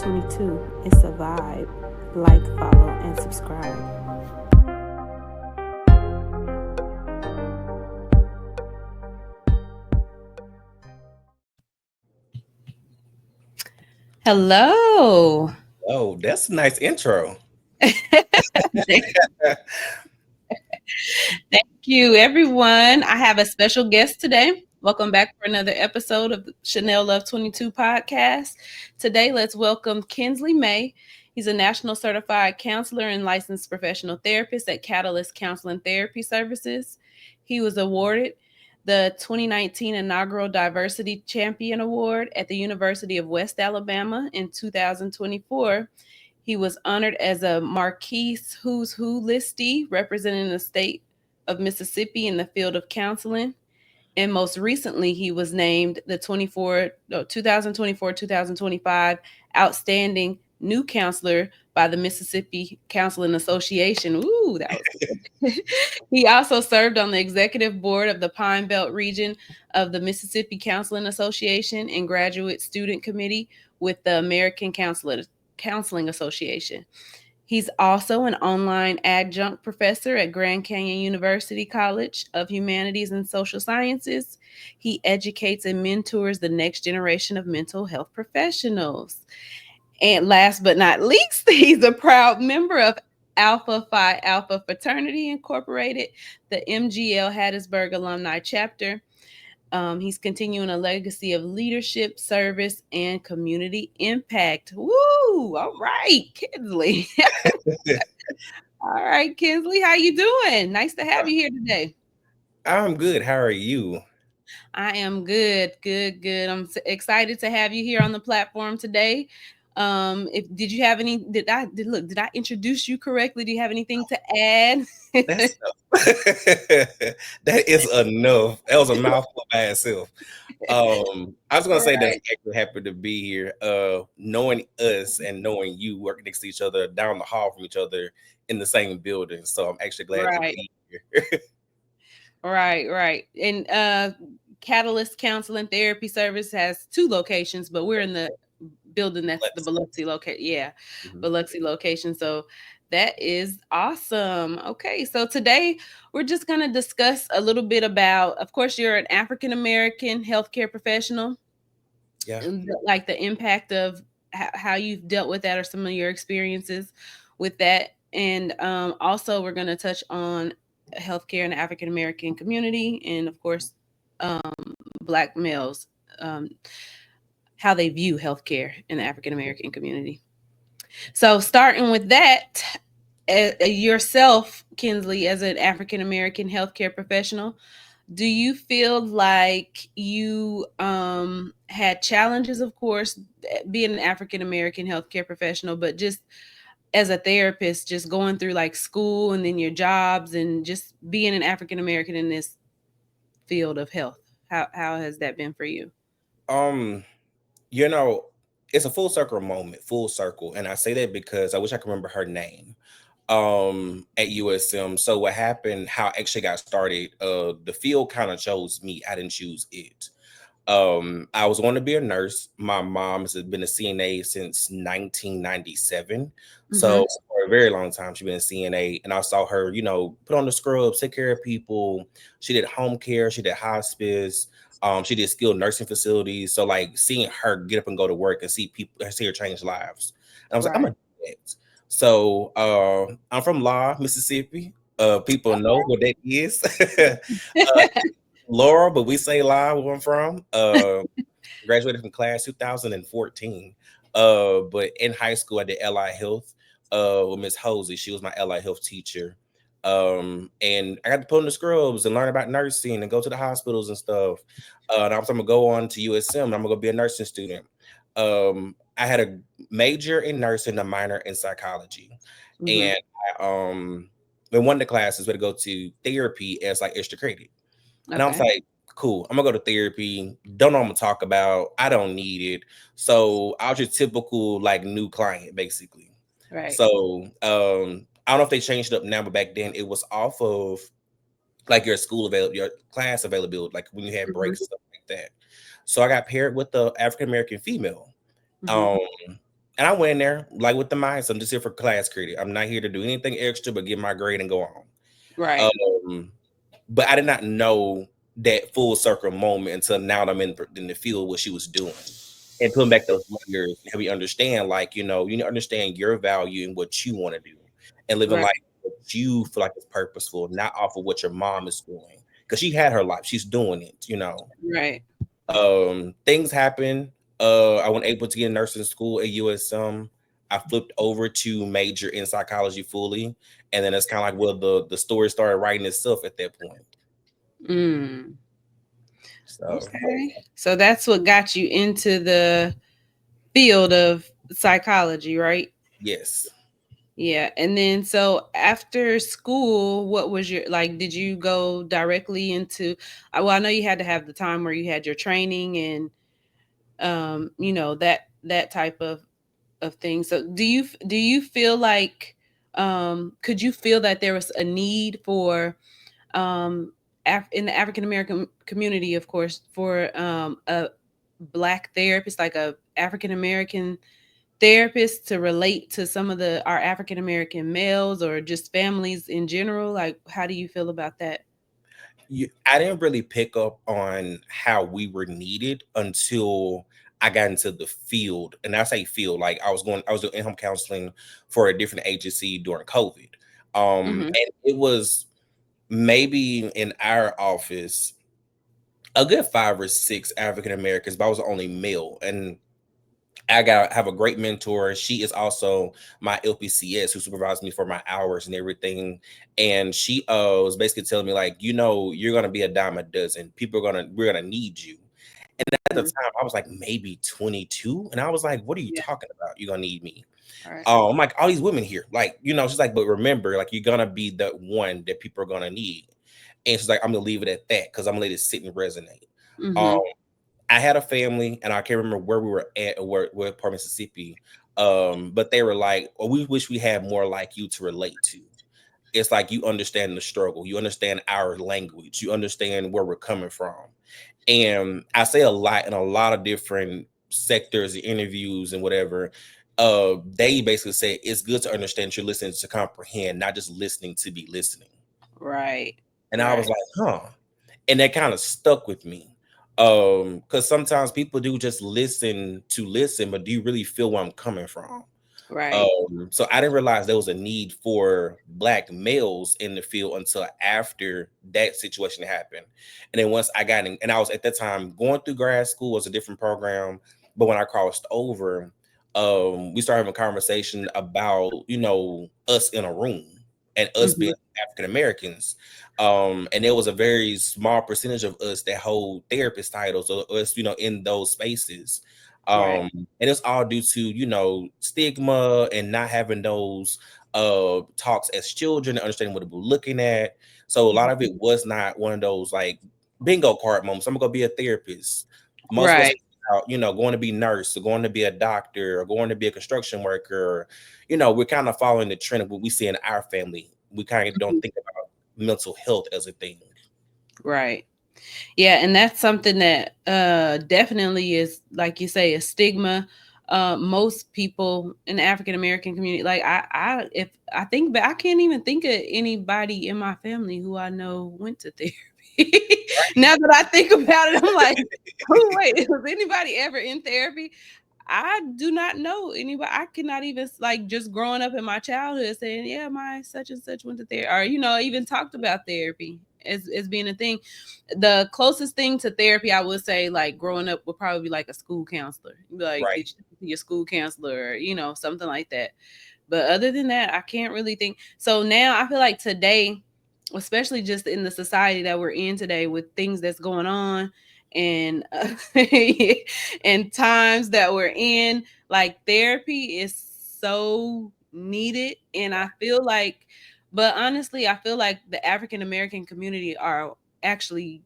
22. It's a vibe. Like, follow, and subscribe. Hello. Oh, that's a nice intro. Thank you, everyone. I have a special guest today. Welcome back for another episode of the Chanell Love 22 podcast. Today, let's welcome Kensley May. He's a national certified counselor and licensed professional therapist at Catalyst Counseling Therapy Services. He was awarded the 2019 inaugural Diversity Champion Award at the University of West Alabama in 2024. He was honored as a Marquis Who's Who listee representing the state of Mississippi in the field of counseling. And most recently, he was named the 2024-2025 Outstanding New Counselor by the Mississippi Counseling Association. Ooh, that was good. He also served on the executive board of the Pine Belt region of the Mississippi Counseling Association and graduate student committee with the American Counseling Association. He's also an online adjunct professor at Grand Canyon University College of Humanities and Social Sciences. He educates and mentors the next generation of mental health professionals. And last but not least, he's a proud member of Alpha Phi Alpha Fraternity Incorporated, the MGL Hattiesburg alumni chapter. He's continuing a legacy of leadership, service, and community impact. Woo! All right, Kinsley. All right, Kinsley, how you doing? Nice to have you here today. I'm good. How are you? I am good, good. I'm excited to have you here on the platform today. If did you have any? Did I introduce you correctly? Do you have anything to add? That's that is enough. That was a mouthful by itself. I was gonna say that I'm Right, actually happy to be here. Knowing us and knowing you working next to each other down the hall from each other in the same building. So I'm actually glad to right, be here. right. And Catalyst Counseling Therapy Service has two locations, but we're in the building that's the Let's. Biloxi location. Yeah, Mhm. Biloxi location. So that is awesome. Okay, so today we're just going to discuss a little bit about, of course, you're an African American healthcare professional, Yeah. and like the impact of how you've dealt with that or some of your experiences with that. And also, we're going to touch on healthcare in the African American community and, of course, Black males, um, how they view healthcare in the African American community. So, starting with that, yourself, Kinsley, as an African American healthcare professional, do you feel like you had challenges, of course, being an African American healthcare professional, but just as a therapist, just going through like school and then your jobs and just being an African American in this field of health? How has that been for you? Um, you know, it's a full circle moment, full circle. And I say that because I wish I could remember her name. At USM. So what happened, how I actually got started, the field kind of chose me. I didn't choose it. I was going to be a nurse. My mom has been a CNA since 1997. Mm-hmm. So for a very long time, she's been a CNA. And I saw her, put on the scrubs, take care of people. She did home care, she did hospice. She did skilled nursing facilities. So like seeing her get up and go to work and see people, see her change lives. And I was like, I'm Right. gonna do that. So I'm from Law, Mississippi. People know what that is. Laurel, but we say live where I'm from. Graduated from class 2014. But in high school, I did LI Health with Miss Hosey. She was my LI Health teacher. And I got to put on the scrubs and learn about nursing and go to the hospitals and stuff. And I'm gonna go on to USM. And I'm gonna go be a nursing student. I had a major in nursing, a minor in psychology, Mm-hmm. and in one of the classes we had to go to therapy as like extra credit. And I was Okay. like, cool, I'm gonna go to therapy. Don't know what I'm gonna talk about. I don't need it. So I was your typical like new client, basically. Right. So I don't know if they changed it up now, but back then it was off of like your class availability, like when you had Mm-hmm. breaks and stuff like that. So I got paired with the African American female. Mm-hmm. Um And I went in there like with the mindset, I'm just here for class credit. I'm not here to do anything extra but get my grade and go on. Right. Um, but I did not know that full circle moment until now that I'm in the field what she was doing. And putting back those layers, help me understand, like, you need to understand your value and what you want to do and live a Right. life that you feel like is purposeful, not off of what your mom is doing. Because she had her life, she's doing it. Right. Things happen. I wasn't able to get nursing school at USM. I flipped over to major in psychology fully. And then it's kind of like, well, the story started writing itself at that point. Mm. So Okay. So that's what got you into the field of psychology, right? yes. Yeah. And then so after school, what was your like did you go directly into well, I know you had to have the time where you had your training and that type of thing. So do you feel like could you feel that there was a need for um in the African American community, of course, for a black therapist, like a African American therapist to relate to some of the our African American males or just families in general? Like, how do you feel about that? I didn't really pick up on how we were needed until I got into the field. And I say field, like I was doing in-home counseling for a different agency during COVID. Hmm. And it was maybe in our office a good 5 or 6 African Americans, but I was the only male. And have a great mentor. She is also my LPCS who supervised me for my hours and everything. And she was basically telling me, like, you're gonna be a dime a dozen. We're gonna need you. And at the Hmm. time, I was like maybe 22, and I was like, "What are you Yeah. talking about? You're gonna need me?" All right. I'm like, all these women here, like, she's like, but remember, like, you're gonna be the one that people are gonna need. And she's like, I'm gonna leave it at that because I'm gonna let it sit and resonate. Um, Mm-hmm. I had a family, and I can't remember where we were at or where part of Mississippi. But they were like, "Oh, we wish we had more like you to relate to." It's like you understand the struggle, you understand our language, you understand where we're coming from. And I say a lot in a lot of different sectors, interviews, and whatever. They basically say it's good to understand you're listening to comprehend, not just listening to be listening. Right. And I was Right. like, huh. And that kind of stuck with me. Because sometimes people do just listen to listen, but do you really feel where I'm coming from? Right. So I didn't realize there was a need for black males in the field until after that situation happened. And then once I got in, and I was at that time going through grad school, was a different program. But when I crossed over, we started having a conversation about, us in a room and us Hmm. being African Americans. And there was a very small percentage of us that hold therapist titles or us, in those spaces. Right. And it's all due to, stigma and not having those talks as children and understanding what we're looking at. So a lot of it was not one of those like bingo card moments. I'm gonna go be a therapist. Most of us Right. out, going to be nurse or going to be a doctor or going to be a construction worker. Or, we're kind of following the trend of what we see in our family. We kind of don't Mhm. think about mental health as a thing. Right. Yeah, and that's something that definitely is, like you say, a stigma. Most people in the African American community, like if I think, but I can't even think of anybody in my family who I know went to therapy. Now that I think about it, I'm like, oh wait, was anybody ever in therapy? I do not know anybody. I cannot even like just growing up in my childhood saying, yeah, my such and such went to therapy, or even talked about therapy as being a thing. The closest thing to therapy I would say, like growing up, would probably be like a school counselor. You'd be like, Right. did you see your school counselor, or something like that. But other than that, I can't really think. So now I feel like today, especially just in the society that we're in today with things that's going on and and times that we're in, like therapy is so needed. And I feel like, but honestly, I feel like the African American community are actually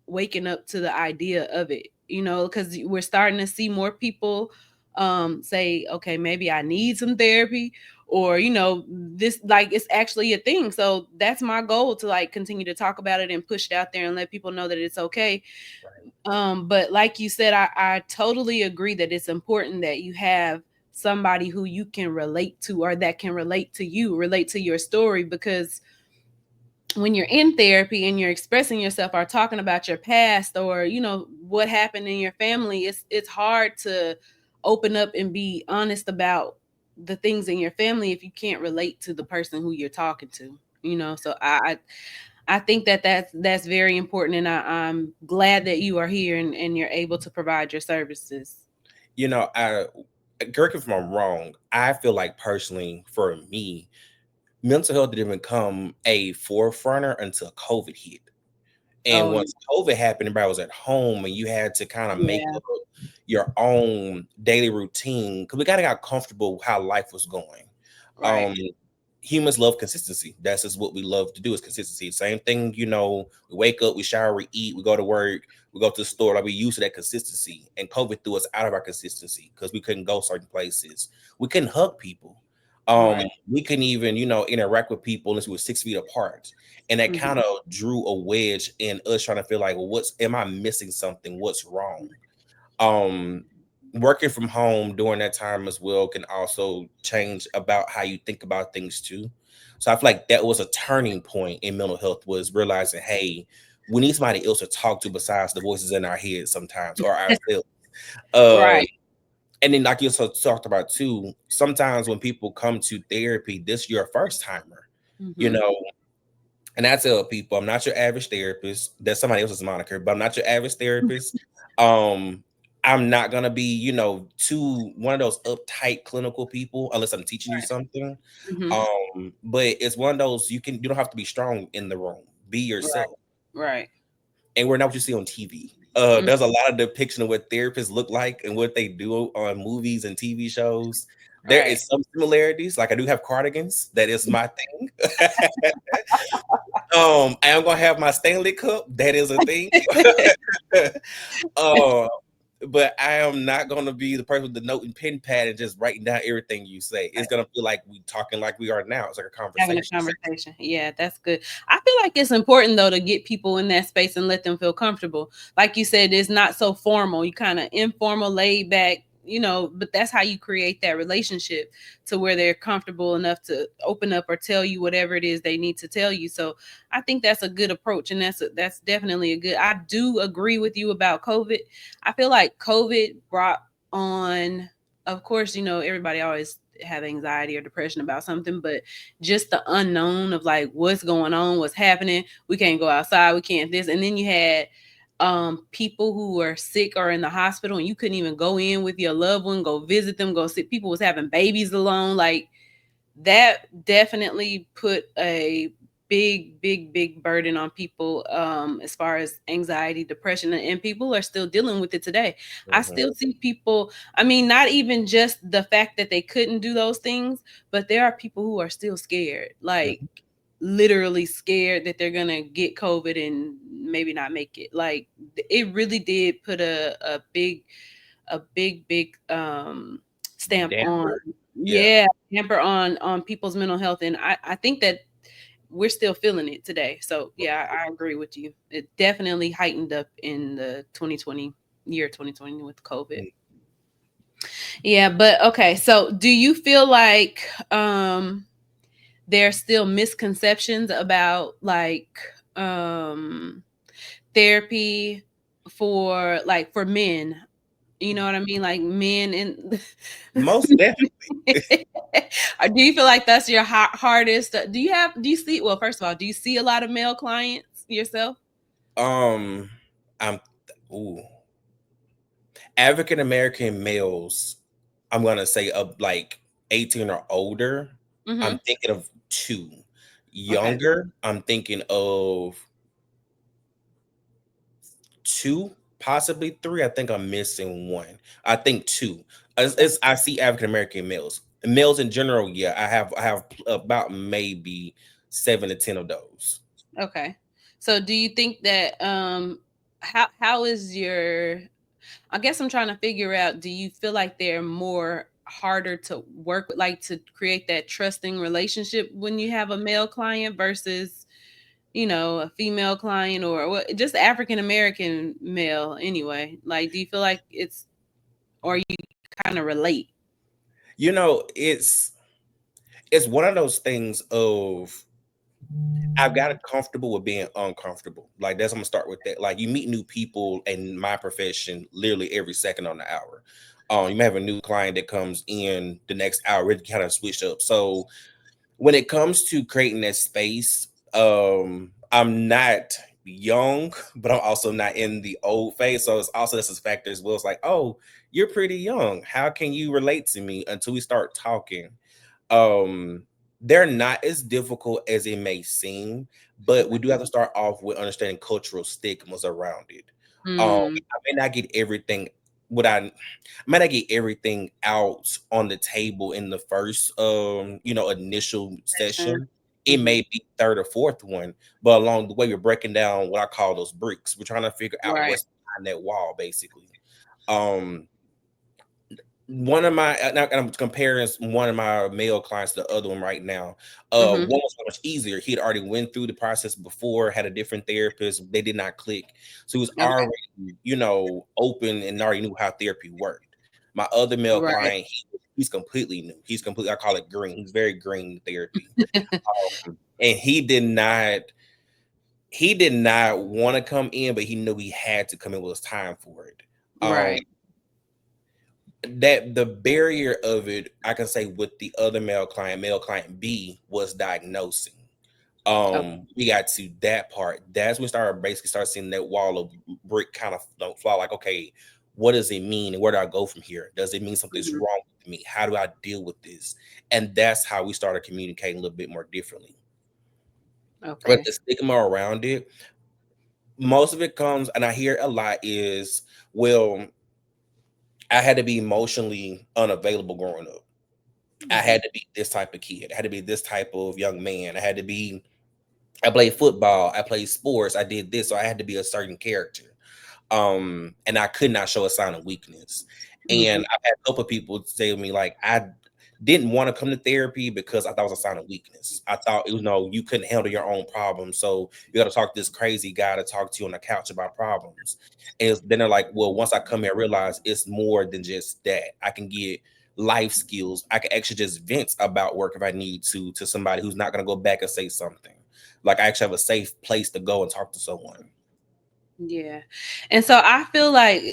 waking up to the idea of it, because we're starting to see more people say, okay, maybe I need some therapy, or this, like, it's actually a thing. So that's my goal, to like continue to talk about it and push it out there and let people know that it's okay. Right. But like you said, I totally agree that it's important that you have somebody who you can relate to, or that can relate to you, relate to your story. Because when you're in therapy and you're expressing yourself or talking about your past, or what happened in your family, it's hard to open up and be honest about the things in your family if you can't relate to the person who you're talking to. So I think that that's very important, and I'm glad that you are here, and you're able to provide your services. I correct me if I'm wrong. I feel like personally, for me, mental health didn't become a forefronter until COVID hit. And Oh, once COVID happened, everybody was at home, and you had to kind of make yeah. up your own daily routine because we kind of got comfortable with how life was going. Right. Um, Humans love consistency. That's just what we love to do, is consistency. Same thing, we wake up, we shower, we eat, we go to work, we go to the store. Like, we used to that consistency. And COVID threw us out of our consistency because we couldn't go certain places. We couldn't hug people. Right. We couldn't even, interact with people unless we were 6 feet apart. And that Hmm. kind of drew a wedge in us trying to feel like, well, am I missing something? What's wrong? um Working from home during that time as well can also change about how you think about things too. So I feel like that was a turning point in mental health, was realizing, hey, we need somebody else to talk to besides the voices in our heads sometimes, or ourselves. uh Right. and then, like you also talked about too, sometimes when people come to therapy, this your first timer, you Hmm. know and I tell people, I'm not your average therapist. That's somebody else's moniker, but I'm not your average therapist. Um, I'm not gonna be, too one of those uptight clinical people unless I'm teaching you something. Hmm. But it's one of those, you don't have to be strong in the room. Be Right. yourself. Right. And we're not what you see on TV. Mm. There's a lot of depiction of what therapists look like and what they do on movies and TV shows. There Right. is some similarities. Like, I do have cardigans. That is my thing. I am gonna have my Stanley Cup. That is a thing. uh, but I am not gonna be the person with the note and pen pad and just writing down everything you say. It's gonna feel like we talking like we are now. It's like a Having a conversation. conversation. Yeah, that's good. I feel like it's important though to get people in that space and let them feel comfortable. Like you said, it's not so formal. You kind of informal, laid back, but that's how you create that relationship to where they're comfortable enough to open up or tell you whatever it is they need to tell you. So I think that's a good approach, and that's definitely a good. I do agree with you about COVID. I feel like COVID brought on, of course, everybody always have anxiety or depression about something, but just the unknown of like what's going on, what's happening. We can't go outside, we can't this. And then you had people who were sick or in the hospital, and you couldn't even go in with your loved one, go visit them, go see. People was having babies alone. Like, that definitely put a big burden on people, as far as anxiety, depression, and people are still dealing with it today. I Mhm, still see people, I mean, not even just the fact that they couldn't do those things, but there are people who are still scared, like mhm. literally scared that they're gonna get COVID and maybe not make it. Like, it really did put a big stamp on, Damper. Yeah. yeah, hamper on people's mental health. And I think that we're still feeling it today. So yeah, I agree with you. It definitely heightened up in the 2020 with COVID. Mm. Yeah, but okay, so do you feel like there's still misconceptions about like um therapy for men? You know what I mean? Like, men and Most definitely. or do you feel like that's your hardest? Do you see, well, first of all, do you see a lot of male clients yourself? Um, I'm ooh African American males. I'm gonna say of like 18 or older. I'm Hmm. thinking of two. Okay. Younger, I'm thinking of two, possibly three. I think I'm missing one. I think two. I see African American males. Males in general, yeah. I have about maybe 7 to 10 of those. Okay. So do you think that how is your, I guess I'm trying to figure out, do you feel like they're more harder to work with, like to create that trusting relationship when you have a male client versus, a female client, or what, just African American male anyway? Like, do you feel like it's, or you kind of relate? You know, it's one of those things of I've gotten comfortable with being uncomfortable. Like that's I'm gonna start with that. Like you meet new people in my profession literally every second on the hour. You may have a new client that comes in the next hour, it kind of switch up. So when it comes to creating that space, I'm not young, but I'm also not in the old phase. So it's also this is factor as well. It's like, oh, you're pretty young. How can you relate to me until we start talking? um they're not as difficult as it may seem, but we do have to start off with understanding cultural stigmas around it. Mm, I may not get everything what I might not get everything out on the table in the first initial session. session. It Mhm. may be third or fourth one, but along the way we're breaking down what I call those bricks. We're trying to figure out Right. what's behind that wall basically. um one of my now I'm comparing one of my male clients to the other one right now. Mhm. One was so much easier. He had already went through the process before, had a different therapist. They did not click, so he was Okay. already open and already knew how therapy worked. My other male Right. client, he's completely new. He's completely, I call it green. He's very green in therapy, and he did not want to come in, but he knew he had to come in. It was time for it. Right. That the barrier of it, I can say with the other male client B, was diagnosing. Okay. We got to that part. That's when we started basically start seeing that wall of brick kind of fly. Like, okay, what does it mean, and where do I go from here? Does it mean something's Mhm. wrong with me? How do I deal with this? And that's how we started communicating a little bit more differently. But Okay. the stigma around it, most of it comes, and I hear a lot is, well, I had to be emotionally unavailable growing up. I Mhm. had to be this type of kid. I had to be this type of young man. I played football, I played sports, I did this, so I had to be a certain character. And I could not show a sign of weakness. Mhm. And I've had a couple of people say to me, like, I didn't want to come to therapy because I thought it was a sign of weakness. I thought, you couldn't handle your own problems. So you got to talk to this crazy guy to talk to you on the couch about problems. Then they're like, well, once I come here, I realize it's more than just that. I can get life skills. I can actually just vent about work if I need to somebody who's not going to go back and say something. Like I actually have a safe place to go and talk to someone. Yeah. And so I feel like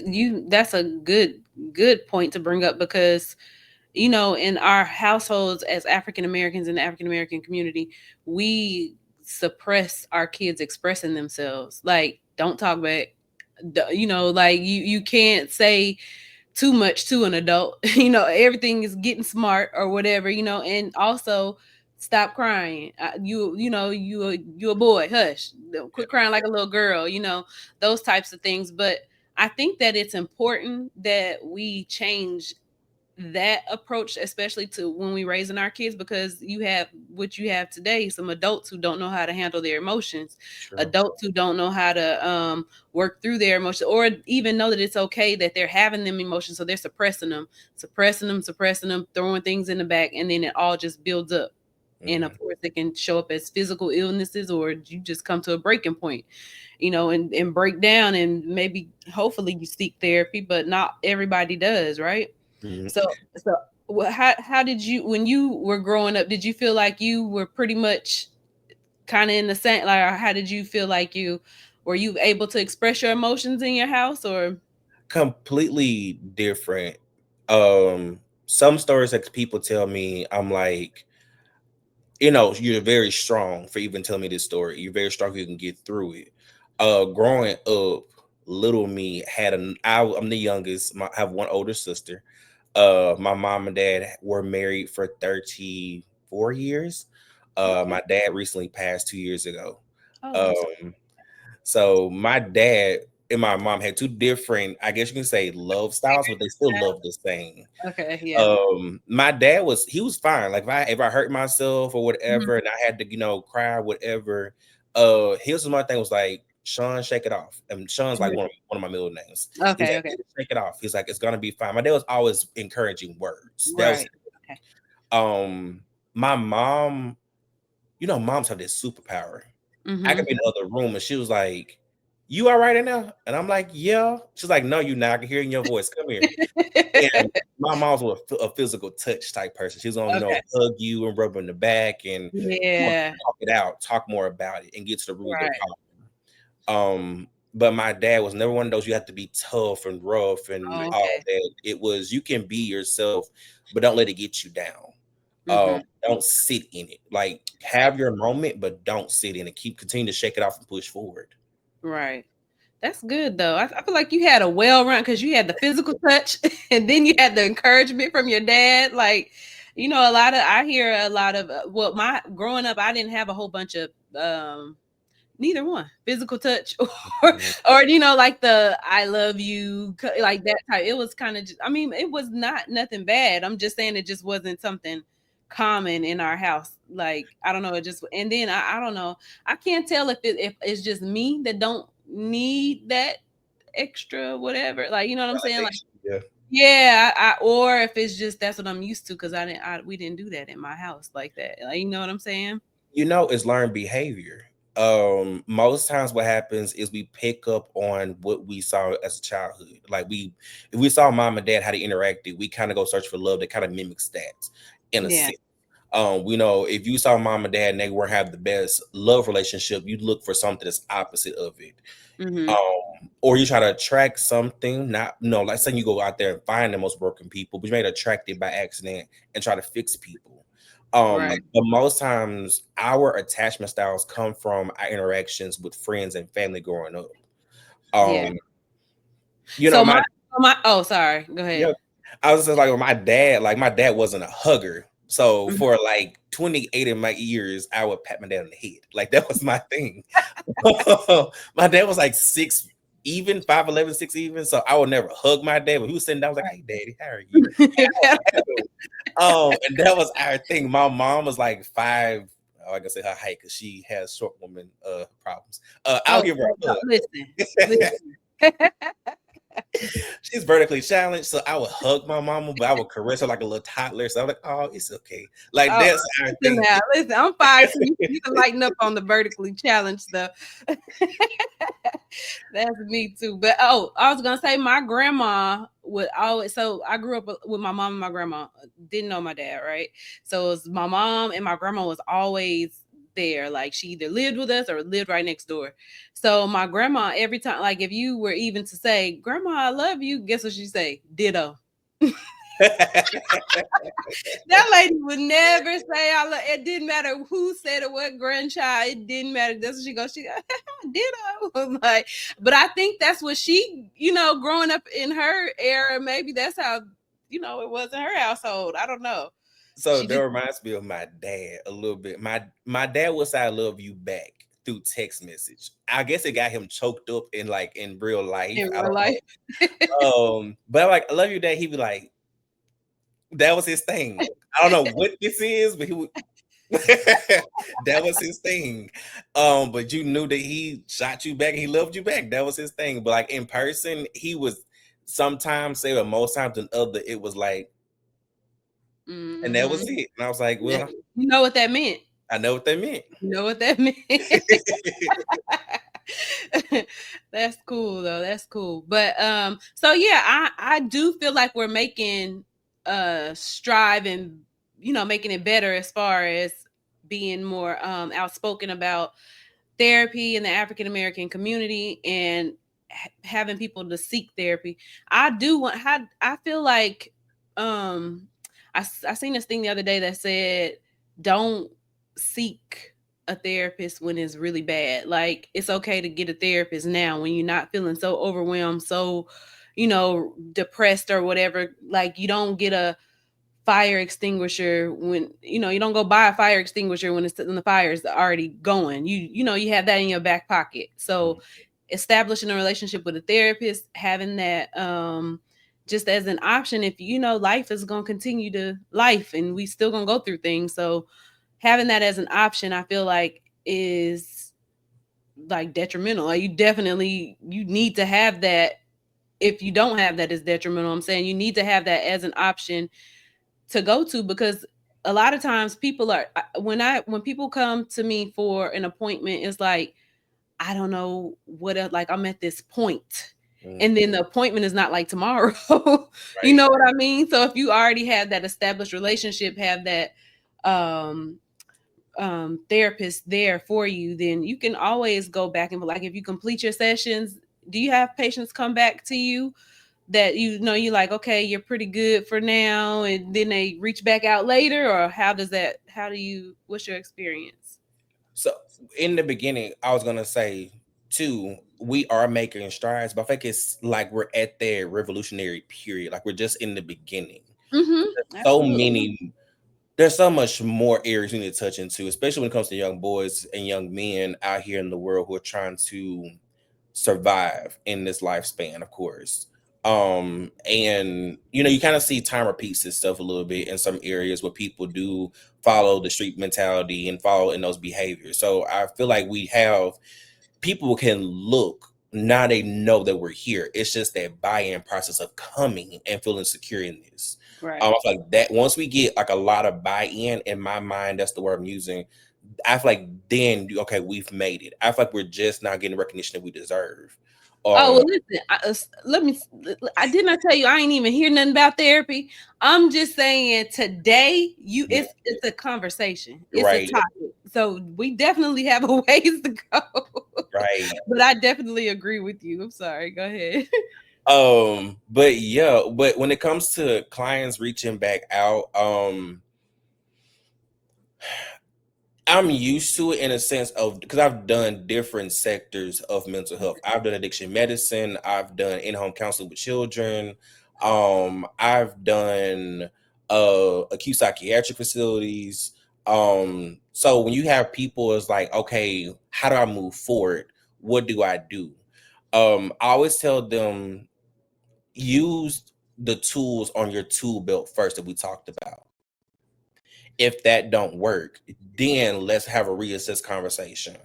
that's a good point to bring up because in our households as African Americans in the African American community, we suppress our kids expressing themselves. Like, don't talk back. Like you can't say too much to an adult. Everything is getting smart or whatever, and also stop crying. You a boy, hush. Quit crying like a little girl, those types of things. But I think that it's important that we change that approach, especially to when we raising our kids, because you have what you have today, some adults who don't know how to handle their emotions, True. adults who don't know how to work through their emotions, or even know that it's okay that they're having them emotions, so they're suppressing them, throwing things in the back, and then it all just builds up. And Hmm. of course it can show up as physical illnesses, or you just come to a breaking point, and break down, and maybe hopefully you seek therapy, but not everybody does, right? Hmm. So how did you, when you were growing up, did you feel like you were pretty much kind of in the same, like, or how did you feel like you were you able to express your emotions in your house, or Completely different. Some stories that people tell me, I'm like, you're very strong for even telling me this story. You're very strong. You can get through it. Growing up, little me I'm the youngest. I have one older sister. My mom and dad were married for 34 years. okay. My dad recently passed 2 years ago. Oh, I'm sorry. Um, So my dad and my mom had two different, I guess you can say, love styles, but they still love the same. Okay, yeah. My dad he was fine. Like if I hurt myself or Mhm. whatever, and I had to cry whatever. Here's my thing was like, Sean, shake it off. And Sean's like Mhm. one of my middle names. He's Okay, like, okay. shake it off. He's like, it's gonna be fine. My dad was always encouraging words. That was Right. Okay. um my mom. Moms have this superpower. I could Mhm. be in the other room and she was like, you all right now? And I'm like, yeah. She's like, no, you not. I can hear in your voice. Come here. And my mom's was a physical touch type person. She's gonna, Okay. hug you and rub in the back and Yeah. talk it out, talk more about it, and get to the root of the Right. problem. But my dad was never one of those you have to be tough and rough and Oh, all okay. that. It was you can be yourself, but don't let it get you down. Mhm. Don't sit in it. Like have your moment, but don't sit in it. Continue to shake it off and push forward. Right. That's good though. I feel like you had a well run because you had the physical touch and then you had the encouragement from your dad. Like, I hear a lot of, well, my growing up, I didn't have a whole bunch of, neither one physical touch or like the I love you like that type. It was kind of just, I mean, it was not nothing bad. I'm just saying it just wasn't something common in our house. Like, I don't know, it just, and then I don't know, I can't tell if it's just me that don't need that extra whatever, like, you know what I'm saying, like, Validation. Yeah. yeah, or if it's just that's what I'm used to because we didn't do that in my house like that, like, you know what I'm saying. It's learned behavior. Most times what happens is we pick up on what we saw as a childhood. Like if we saw mom and dad how they interacted, we kind of go search for love that kind of mimics that in a Yeah. sense. We know if you saw mom and dad and they weren't have the best love relationship, you'd look for something that's opposite of it. Mm-hmm. Or you try to attract something, not no, like saying you go out there and find the most broken people, but you may attract it by accident and try to fix people. Right. But most times our attachment styles come from our interactions with friends and family growing up. Yeah. Um, you know, So my oh, sorry, go yeah, ahead. I was just like with my dad, like my dad wasn't a hugger. So Mhm. for like 28 of my years, I would pat my dad on the head. Like that was my thing. My dad was like 6 even, 5'11", 6 even. So I would never hug my dad. But he was sitting down, I was like, hey daddy, how are you? And that was our thing. My mom was like 5. Oh, I can say her height because she has short woman problems. I'll Oh, give her a listen, hug. listen. She's vertically challenged, so I would hug my mama, but I would caress her like a little toddler. So I'm like, oh, it's okay. Like Oh, that's our listen thing. now, listen. I'm 5'2". You can lighten up on the vertically challenged stuff. That's me too. But oh, I was gonna say my grandma would always. So I grew up with my mom and my grandma. Didn't know my dad, right? So it was my mom and my grandma was always there. Like she either lived with us or lived right next door. So my grandma, every time, like if you were even to say, "Grandma, I love you," guess what she say? Ditto. That lady would never say I love. It didn't matter who said it, what grandchild. It didn't matter. That's what she goes. She ditto. I'm like, but I think that's what she, growing up in her era. Maybe that's how it was in her household. I don't know. So She that just reminds me of my dad a little bit. My dad would say I love you back through text message. I guess it got him choked up in real life. in I real don't life. know. But I'm like, I love you, dad. He'd be like, that was his thing. I don't know what this is, but he would that was his thing. But you knew that he shot you back and he loved you back. That was his thing. But like in person, he was sometimes say, but most times than other, it was like, and that was Hmm. it. And I was like, well, You know what that meant. I know what that meant. You know what that meant. That's cool though. That's cool. But so yeah, I do feel like we're making strive and making it better as far as being more outspoken about therapy in the African American community and having people to seek therapy. I feel like um I seen this thing the other day that said don't seek a therapist when it's really bad. Like it's okay to get a therapist now when you're not feeling so overwhelmed, so depressed or whatever. Like you don't get a fire extinguisher when you don't go buy a fire extinguisher when the fire is already going. You have that in your back pocket. So establishing a relationship with a therapist, having that just as an option if life is going to continue to life and we still going to go through things. So having that as an option, I feel like is like detrimental. Like you need to have that. If you don't have that, it's detrimental. I'm saying you need to have that as an option to go to, because a lot of times people are when people come to me for an appointment, it's like I don't know what like I'm at this point. Mm, And then the appointment is not like tomorrow. You right. know what I mean? So if you already have that established relationship, have that um therapist there for you, then you can always go back and like if you complete your sessions, do you have patients come back to you that you know you like, okay, you're pretty good for now, and then they reach back out later, or how do you what's your experience? So in the beginning, I was gonna say too, we are making strides, but I think it's like we're at the revolutionary period. Like we're just in the beginning. Mm-hmm. So Absolutely. many there's so much more areas we need to touch into, especially when it comes to young boys and young men out here in the world who are trying to survive in this lifespan, of course. And you kind of see time repeats this stuff a little bit in some areas where people do follow the street mentality and follow in those behaviors. So I feel like we have people can look now, they know that we're here. It's just that buy-in process of coming and feeling secure in this. I Right. feel like that once we get like a lot of buy-in, in my mind, that's the word I'm using. I feel like then okay, we've made it. I feel like we're just not getting the recognition that we deserve. Oh, Um, well, listen, let me. I did not tell you. I ain't even hear nothing about therapy. I'm just saying today, it's a conversation. It's a right, topic. So we definitely have a ways to go. right. But I definitely agree with you. I'm sorry. Go ahead. But yeah, but when it comes to clients reaching back out, I'm used to it in a sense of because I've done different sectors of mental health. I've done addiction medicine. I've done in-home counseling with children. I've done acute psychiatric facilities. So when you have people, it's like, okay, how do I move forward? What do I do? I always tell them use the tools on your tool belt first that we talked about. If that don't work, then let's have a reassess conversation.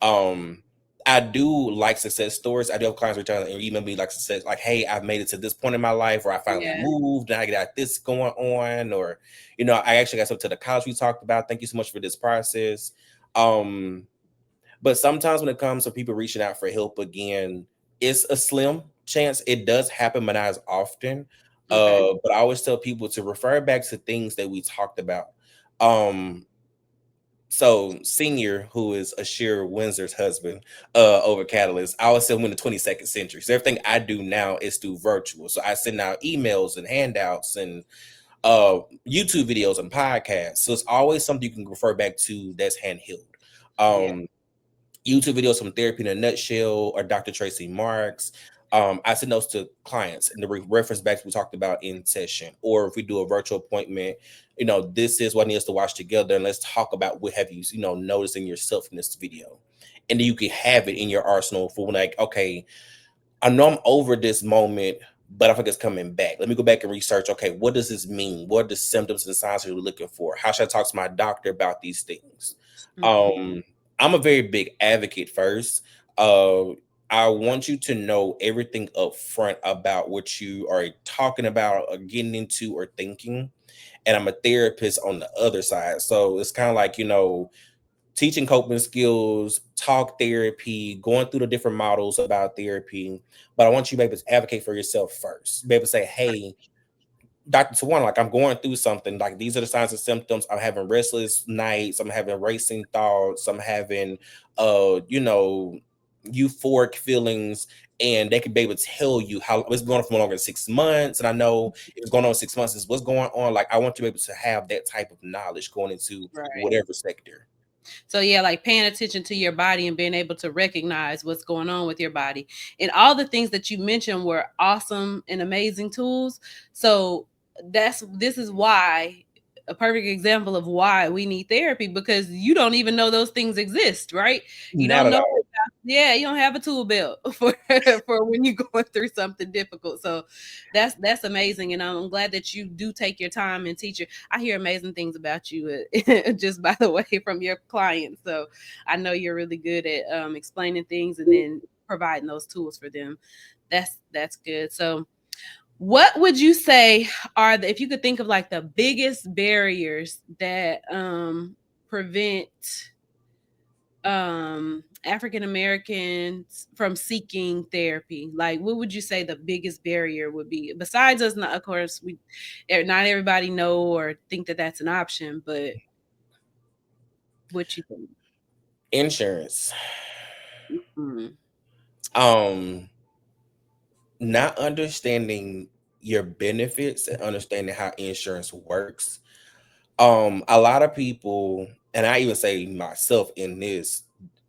um I do like success stories. I do have clients reach out and email me like success, like, hey, I've made it to this point in my life where I finally Yeah. moved and I got this going on, or I actually got up to the college we talked about. Thank you so much for this process. um but sometimes when it comes to people reaching out for help again, it's a slim chance. It does happen, but not as often. Okay. But I always tell people to refer back to things that we talked about. Um, so Senior, who is Ashir Windsor's husband, over Catalyst, I always said we're in the 22nd century. So everything I do now is through virtual. So I send out emails and handouts and YouTube videos and podcasts. So it's always something you can refer back to that's handheld. Yeah. Um, YouTube videos from Therapy in a Nutshell or Dr. Tracy Marks. I send those to clients and the reference backs we talked about in session. Or if we do a virtual appointment, this is what needs to watch together, and let's talk about what have you, noticing yourself in this video. And then you can have it in your arsenal for when, like, okay, I know I'm over this moment, but I think it's coming back. Let me go back and research. Okay, what does this mean? What are the symptoms and signs you're looking for? How should I talk to my doctor about these things? Hmm. Um, I'm a very big advocate first. Uh, I want you to know everything up front about what you are talking about or getting into or thinking. And I'm a therapist on the other side. So it's kind of like, teaching coping skills, talk therapy, going through the different models about therapy. But I want you to be able to advocate for yourself first. Be able to say, hey, Dr. Tawana, like I'm going through something. Like these are the signs and symptoms. I'm having restless nights. I'm having racing thoughts. I'm having, euphoric feelings. And they could be able to tell you how it's going on for longer than 6 months. And I know if it's going on 6 months, is what's going on. Like I want you to be able to have that type of knowledge going into Right. whatever sector. So yeah, like paying attention to your body and being able to recognize what's going on with your body. And all the things that you mentioned were awesome and amazing tools. So this is why a perfect example of why we need therapy, because you don't even know those things exist, right? You Not don't at know. all. Yeah, you don't have a tool belt for for when you're going through something difficult. So that's amazing, and I'm glad that you do take your time and teach it. I hear amazing things about you just by the way from your clients. So I know you're really good at explaining things and then providing those tools for them. That's good. So what would you say are if you could think of like the biggest barriers that prevent African Americans from seeking therapy? Like, what would you say the biggest barrier would be? Besides us, not, of course, not everybody know or think that that's an option, but what you think? Insurance. Mm, Um, Not understanding your benefits and understanding how insurance works. A lot of people, and I even say myself in this,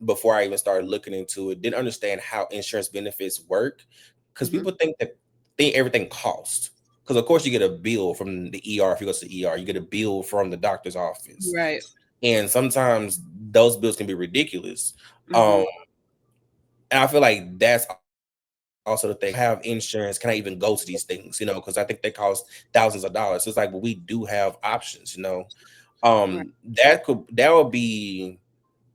before I even started looking into it, didn't understand how insurance benefits work, because mhm. people think everything costs. Because of course you get a bill from the ER. If you go to the ER, you get a bill from the doctor's office, Right. and sometimes those bills can be ridiculous. Mhm. Um, and I feel like that's also the thing. Like, people have insurance, can I even go to these things? Because I think they cost thousands of dollars. So it's like, well, we do have options. Right. That would be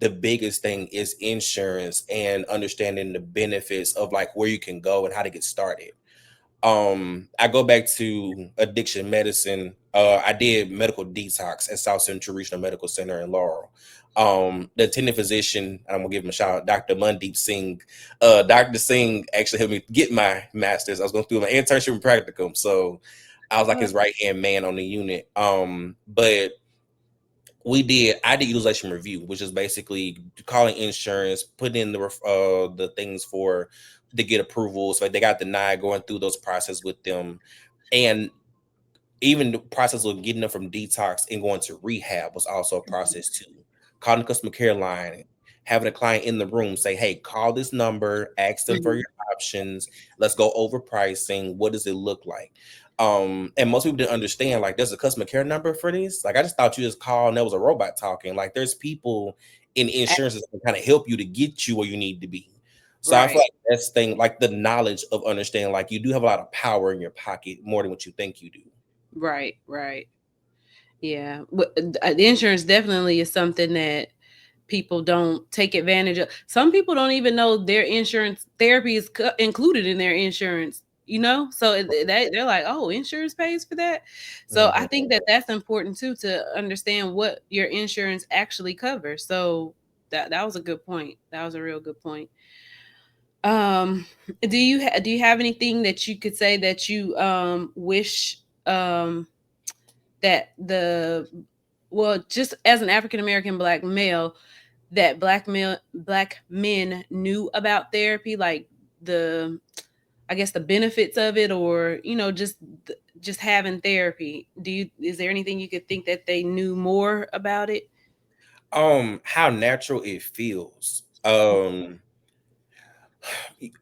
the biggest thing, is insurance and understanding the benefits of like where you can go and how to get started. I go back to addiction medicine. I did medical detox at South Central Regional Medical Center in Laurel. The attending physician, I'm gonna give him a shout out, Dr. Mandeep Singh. Dr. Singh actually helped me get my master's. I was going through my internship and practicum, so I was like Oh, his right hand man on the unit. But I did utilization review, which is basically calling insurance, putting in the things for to get approvals. Like, they got denied, going through those process with them, and even the process of getting them from detox and going to rehab was also a mhm. process too. Calling the customer care line, having a client in the room say, "Hey, call this number, ask them for Mhm. your options. Let's go over pricing. What does it look like?" And most people didn't understand, like, there's a customer care number for this. Like, I just thought you just call and there was a robot talking. Like, there's people in A- insurance that can kind of help you to get you where you need to be. So I feel Right. like that's thing, like the knowledge of understanding, like, you do have a lot of power in your pocket, more than what you think you do. Right. Right. Yeah. The insurance definitely is something that people don't take advantage of. Some people don't even know their insurance therapy is included in their insurance. So that they're like, "Oh, insurance pays for that." So I Mhm. think that that's important too, to understand what your insurance actually covers. So that was a good point. That was a real good point. Um, do you have anything that you could say that you wish um that the well, just as an African American black male, that black men knew about therapy, like the I guess the benefits of it, or just having therapy. Is there anything you could think that they knew more about it? How natural it feels. A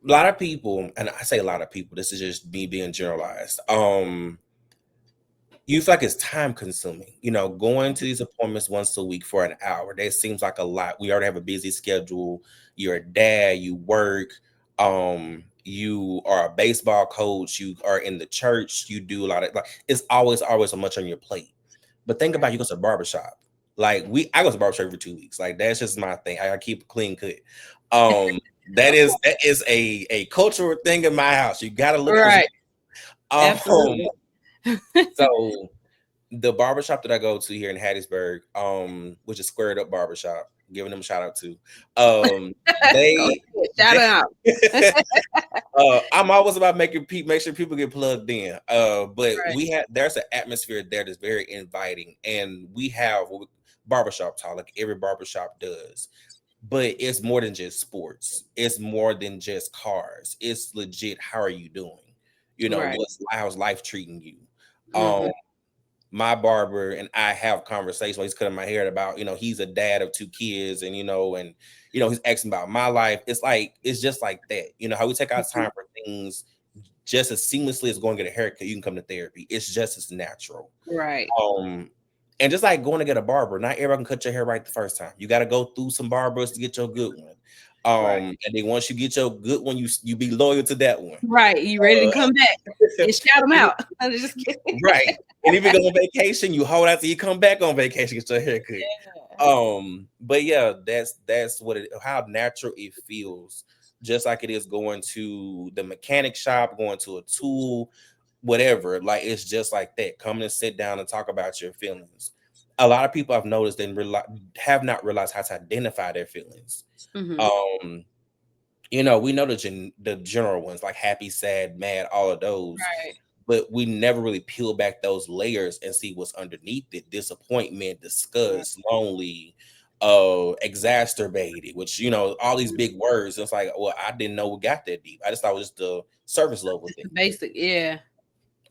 lot of people, and I say a lot of people, this is just me being generalized. You feel like it's time consuming, going to these appointments once a week for an hour. That seems like a lot. We already have a busy schedule. You're a dad, you work, you are a baseball coach, you are in the church, you do a lot of, like, it's always so much on your plate. But think about, Right. you go to the barbershop. Like, I go to the barbershop every 2 weeks. Like, that's just my thing. I keep a clean cut. That is a cultural thing in my house. You gotta look Right. presentable. Um, Absolutely. so the barbershop that I go to here in Hattiesburg, which is Squared Up Barbershop, giving them a shout out to. Go They, ahead. Shout they it out. I'm always about make sure people get plugged in. But Right. there's an atmosphere there that's very inviting, and we have barbershop talk, like every barbershop does. But it's more than just sports. It's more than just cars. It's legit. How are you doing? Right. How's life treating you? Um, Hmm. my barber and I have conversations while he's cutting my hair about, he's a dad of two kids, and he's asking about my life. It's just like that. How we take our Hmm. time for things just as seamlessly as going to get a haircut, you can come to therapy. It's just as natural. Right. Um, and just like going to get a barber, not everyone can cut your hair right the first time. You got to go through some barbers to get your good one. Right. And then once you get your good one, you be loyal to that one. Right. You ready to Uh, come back and shout them and out? I'm just kidding. right. And if you go on vacation, you hold out till you come back on vacation, get your haircut. But yeah, that's how natural it feels. Just like it is going to the mechanic shop, going to a tool, whatever. Like, it's just like that. Come and sit down and talk about your feelings. a lot of people I've noticed have not realized how to identify their feelings. Mm-hmm. Um, we know the general ones like happy, sad, mad, all of those, Right. but we never really peel back those layers and see what's underneath it: disappointment, Right. disgust, lonely, exacerbated, which all these big words. It's like, well, I didn't know we got that deep. I just thought it was just the surface level Just thing. the basic. Yeah.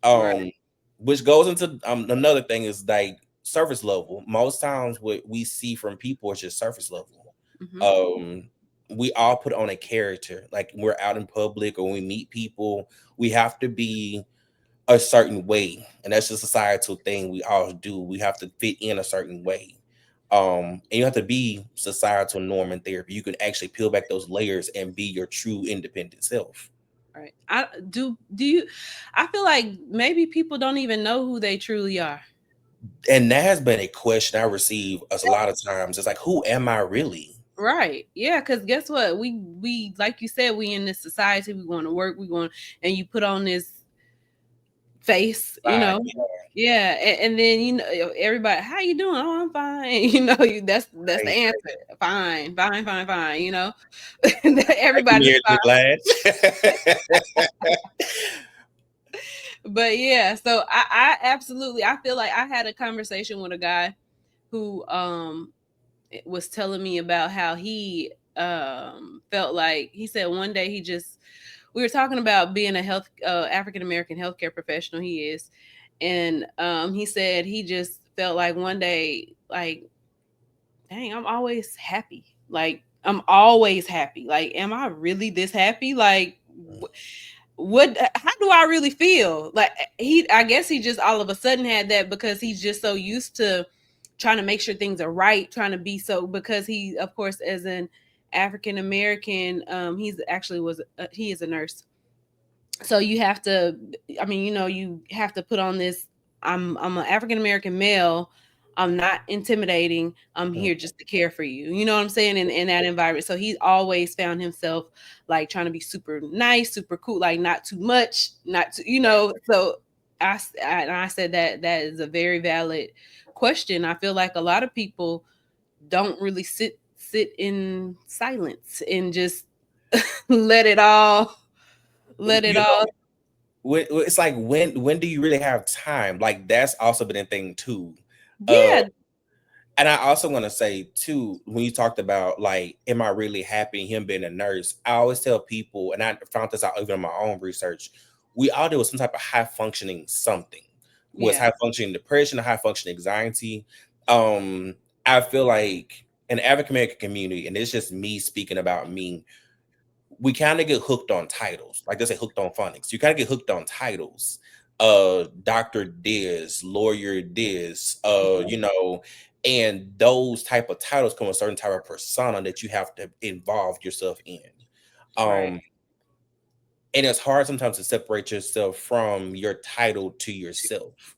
Right. um which goes into another thing is like surface level. Most times what we see from people is just surface level. Mm-hmm. um we all put on a character, like when we're out in public or when we meet people, we have to be a certain way, and that's a societal thing we all do. We have to fit in a certain way. And you have to be societal norm in therapy. You can actually peel back those layers and be your true independent self. Right. Do you I feel like maybe people don't even know who they truly are. And that has been a question I receive a lot of times. It's like, who am I really? Right. Yeah, because guess what? We like you said, we in this society, we going to work, we going and you put on this face, you Right. know. Yeah, and then everybody, how you doing? Oh, I'm fine. That's the Right. answer. Fine, fine, fine, fine. Thank you, Everybody's Mary fine. J. Blige. But yeah, so I absolutely, I feel like I had a conversation with a guy who was telling me about how he felt like, he said one day we were talking about being a African American healthcare professional, he is, and he said he just felt like one day, like, dang, I'm always happy. Like, I'm always happy. Like, am I really this happy? Like, what? How do I really feel? Like, I guess he just all of a sudden had that because he's just so used to trying to make sure things are right, trying to be so, because he, of course, as an African American, he's actually was he is a nurse, so you have to, I mean, you have to put on this, I'm an African American male, I'm not intimidating, I'm Mm, here just to care for you, you know what I'm saying, in that environment. So he always found himself like trying to be super nice, super cool, like not too much, not too, so I said that that is a very valid question. I feel like a lot of people don't really sit in silence and just let it all let it you all. know, it's like, when do you really have time? Like, that's also been a thing too. Uh, Yeah, and I also want to say too, when you talked about like, am I really happy him being a nurse? I always tell people, and I found this out even in my own research, we all deal with some type of high functioning something, was yeah, high functioning depression, high functioning anxiety. Um, I feel like in the African American community, and it's just me speaking about me, we kind of get hooked on titles. Like they say, hooked on phonics. You kind of get hooked on titles. Doctor this, lawyer this, and those type of titles come with a certain type of persona that you have to involve yourself in. right. Um, and it's hard sometimes to separate yourself from your title to yourself.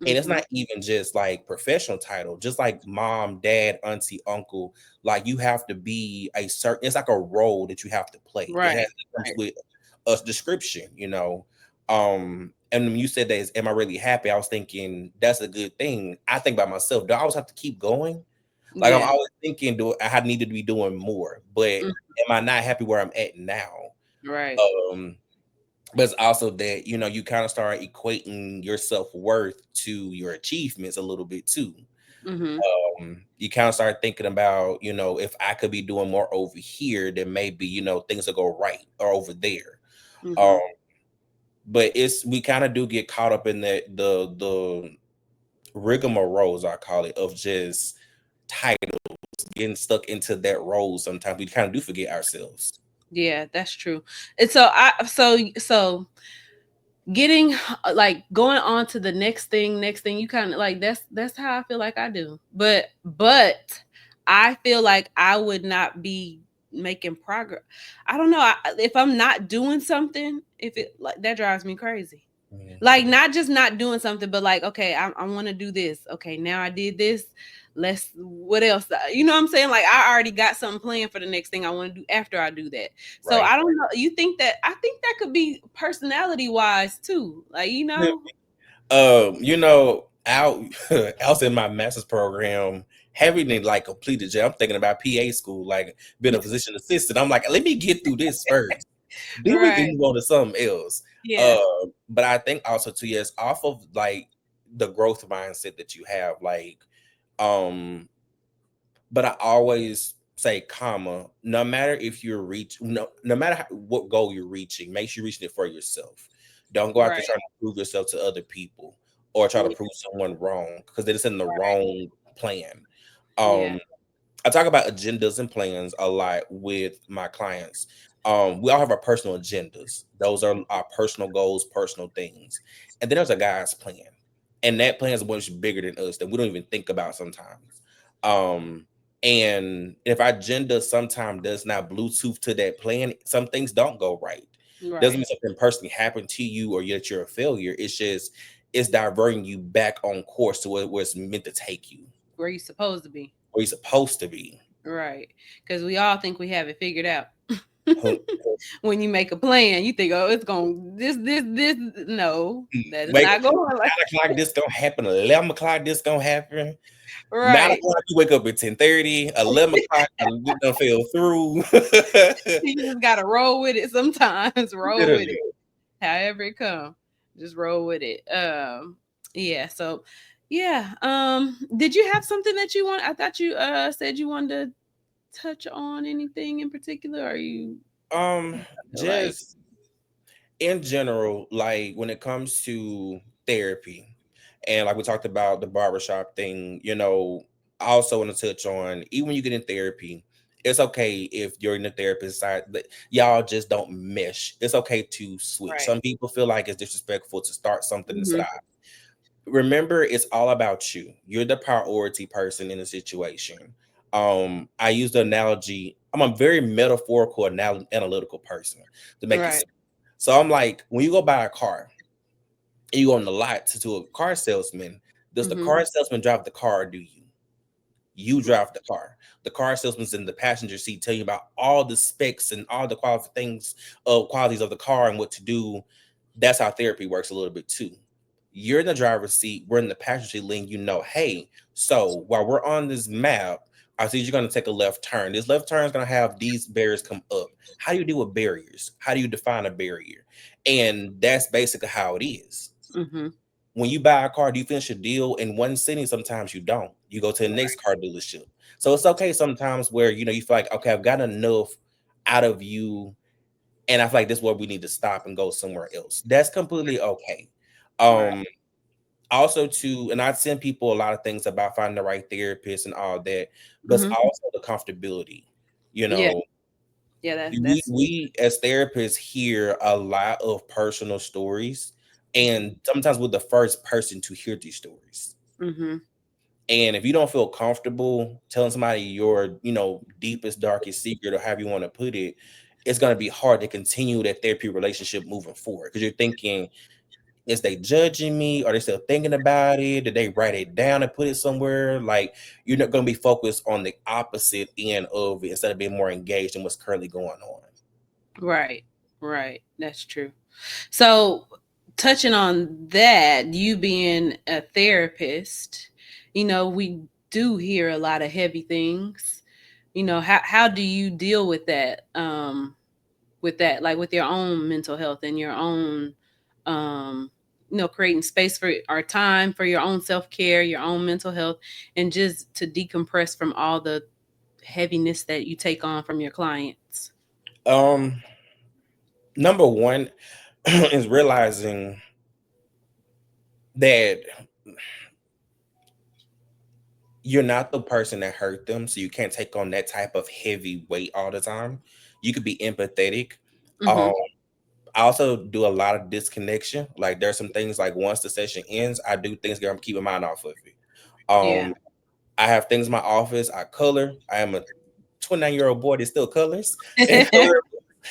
And it's Mhm. not even just like professional title, just like mom, dad, auntie, uncle. Like, you have to be a certain, it's like a role that you have to play. Right, It comes right. with a description. And when you said that, am I really happy? I was thinking that's a good thing. I think about myself, do I always have to keep going? Like, I'm Yeah. always thinking, do I had needed to be doing more, but Mm, am I not happy where I'm at now? right. Um, but it's also that you kind of start equating your self-worth to your achievements a little bit too. Mhm. You kind of start thinking about, if I could be doing more over here, then maybe things will go right, or over there. um Mhm. but we kind of do get caught up in the rigmarole, as I call it, of just titles, getting stuck into that role. Sometimes we kind of do forget ourselves. Yeah, that's true. And so getting like going on to the next thing, you kind of like, that's how I feel like I do. But I feel like I would not be making progress. I don't know, if I'm not doing something, if it like that drives me crazy. Mhm. Like, not just not doing something, but like, okay, I want to do this. Okay, now I did this. Let's, what else? You know what I'm saying? Like, I already got something planned for the next thing I want to do after I do that. So Right. I don't know. You think that, I think that could be personality wise too. Like, Um, you know, out I was in my master's program, having it like completed. I'm thinking about PA school, like being a physician assistant. I'm like, let me get through this first. Then we can Right. move on to something else. Yeah. But I think also too, yes, off of like the growth mindset that you have, like, um, but I always say, comma, no matter if you're no matter what goal you're reaching, make sure you're reaching it for yourself. Don't go out there Right. trying to prove yourself to other people or try to Yeah. prove someone wrong because they're just in the Right. wrong plan. Yeah. Um, I talk about agendas and plans a lot with my clients. We all have our personal agendas. Those are our personal goals, personal things. And then there's a guy's plan. And that plan is much bigger than us that we don't even think about sometimes. Um, and if our agenda sometimes does not Bluetooth to that plan, some things don't go right. Doesn't Right. mean something personally happened to you or yet you're a failure. It's just it's diverting you back on course to where it's meant to take you, Where you supposed to be. where you're supposed to be. Right. Because we all think we have it figured out. Huh. When you make a plan, you think, oh, it's going this. No, that is Wake not going like 9 o'clock, this gonna happen. 11 o'clock, this gonna happen. 9 right. o'clock, you wake up at 10:30. 11 o'clock, and it done fell through. You just gotta roll with it sometimes. Roll with Literally. it. However it come. Just roll with it. Yeah, so yeah. Did you have something that you want? I thought you said you wanted to touch on anything in particular. Or you Um, feel like just in general, like when it comes to therapy, and like we talked about the barbershop thing, I also want to touch on even when you get in therapy, it's okay if you're in the therapist side, but y'all just don't mesh. It's okay to switch. right. Some people feel like it's disrespectful to start something and Hmm. stop. Remember, it's all about you. You're the priority person in the situation. I use the analogy. I'm a very metaphorical analytical person to make it Right. simple. So I'm like, when you go buy a car and you go on the lot to a car salesman, does the Hmm. car salesman drive the car or do you? You drive the car. The car salesman's in the passenger seat telling you about all the specs and all the qualities of the car and what to do. That's how therapy works a little bit too. You're in the driver's seat, we're in the passenger seat, letting you know, hey, so while we're on this map, I see you're going to take a left turn. This left turn is going to have these barriers come up. How do you deal with barriers? How do you define a barrier? And that's basically how it is. Hmm. When you buy a car, do you finish a deal in one sitting? Sometimes you don't. You go to the next car dealership. So it's okay sometimes where you feel like, okay, I've got enough out of you, and I feel like this is where we need to stop and go somewhere else. That's completely okay. Right. Um, also too, and I send people a lot of things about finding the right therapist and all that, but it's Hmm. also the comfortability. You Yeah. know, Yeah. we That's. we as therapists hear a lot of personal stories, and sometimes we're the first person to hear these stories. Hmm. And if you don't feel comfortable telling somebody your, deepest, darkest secret or however you want to put it, it's going to be hard to continue that therapy relationship moving forward because you're thinking, is they judging me? Are they still thinking about it? Did they write it down and put it somewhere? Like, you're not going to be focused on the opposite end of it instead of being more engaged in what's currently going on. Right. Right. That's true. So, touching on that, you being a therapist, we do hear a lot of heavy things. How do you deal with that? Like with your own mental health and your own, um, creating space for our time for your own self care, your own mental health, and just to decompress from all the heaviness that you take on from your clients. Um, Number one is realizing that you're not the person that hurt them, so you can't take on that type of heavy weight all the time. You could be empathetic. Hmm. Um, I also do a lot of disconnection. Like there's some things like once the session ends, I do things that I'm keeping my mind off of it. Yeah. I have things in my office. I color. I am a 29-year-old boy that still colors and color.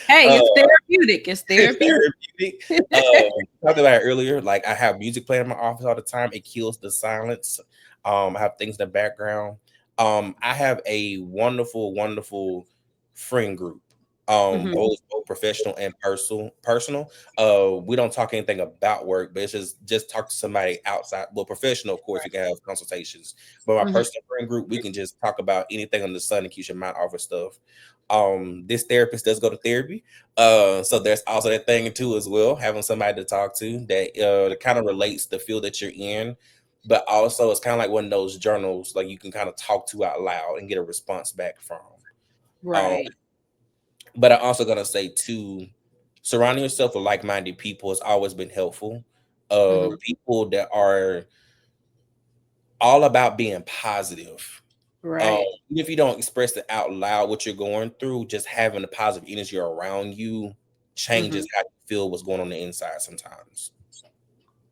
Hey, Uh, it's therapeutic. It's therapeutic. therapeutic. Talked about it earlier. Like I have music playing in my office all the time. It kills the silence. I have things in the background. I have a wonderful, wonderful friend group. Mhm. Both professional and personal. We don't talk anything about work, but it's just talk to somebody outside. Well, professional, of course, we can have consultations, but my Mhm. personal friend group, we can just talk about anything under the sun and keep your mind off of stuff. This therapist does go to therapy, so there's also that thing too as well, having somebody to talk to that kind of relates the field that you're in, but also it's kind of like one of those journals like you can kind of talk to out loud and get a response back from. Um, Right. but I'm also gonna say too, surrounding yourself with like-minded people has always been helpful. Mhm. People that are all about being positive. Um, Right. Even if you don't express it out loud what you're going through, just having the positive energy around you changes Mhm. how you feel what's going on the inside sometimes.